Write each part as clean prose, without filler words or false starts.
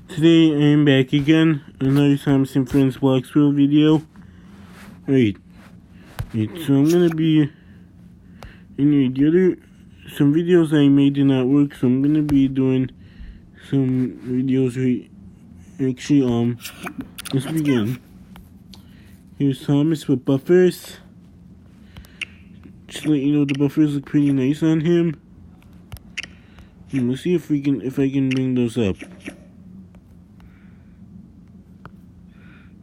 Today I am back again, another Thomas and Friends Blocksworld video. Right, so I'm gonna be, some videos I made did not work, so I'm gonna be doing some videos actually, let's begin. Here's Thomas with buffers. Just to let you know, the buffers look pretty nice on him. Let's see if I can bring those up.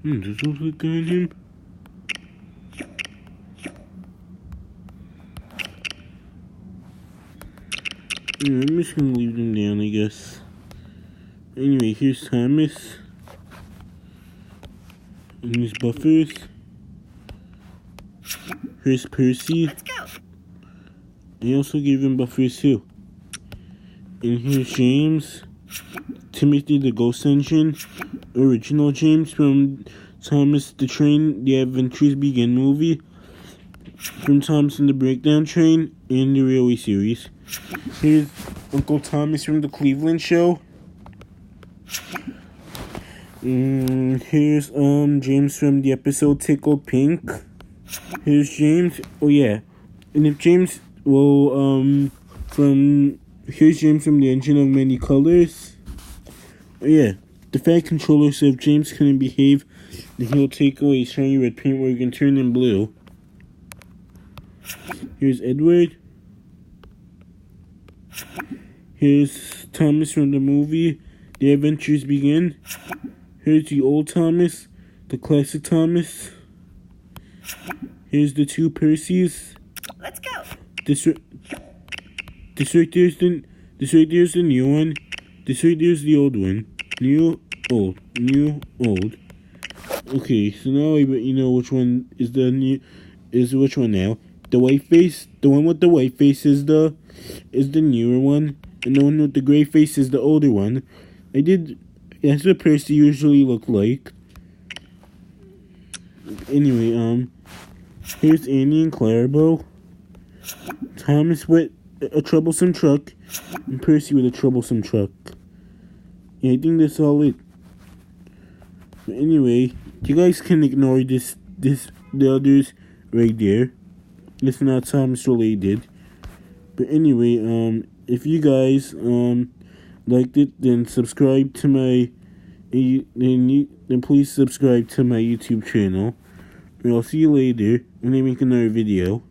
Does those look good on him? I'm just gonna leave them down, I guess. Anyway, here's Thomas and his buffers. Here's Percy. Let's go. I also gave him buffers too. And here's James, Timothy the Ghost Engine, original James from Thomas the Train, The Adventures Begin movie, from Thomas and the Breakdown Train, and the Railway series. Here's Uncle Thomas from the Cleveland Show. Here's James from the episode Tickled Pink. Here's James. Oh yeah, and if James, here's James from the Engine of Many Colors. Oh yeah, the Fat Controller said if James couldn't behave, then he'll take away shiny red paintwork and turn him blue. Here's Edward. Here's Thomas from the movie The Adventures Begin. Here's the old Thomas, the classic Thomas. Here's the two Percys. Let's go. This right there's the new one. This right there's the old one. New, old. Okay, so now I bet you know which one is which one now. The white face, the one with the white face is the newer one, and the one with the gray face is the older one. That's what Percy usually look like. Anyway, here's Annie and Clarabelle. Thomas with a troublesome truck, and Percy with a troublesome truck. Yeah, I think that's all it. But anyway, you guys can ignore the others right there. It's not Thomas related. But anyway, if you guys liked it, then subscribe to my then please subscribe to my YouTube channel. And I'll see you later when I make another video.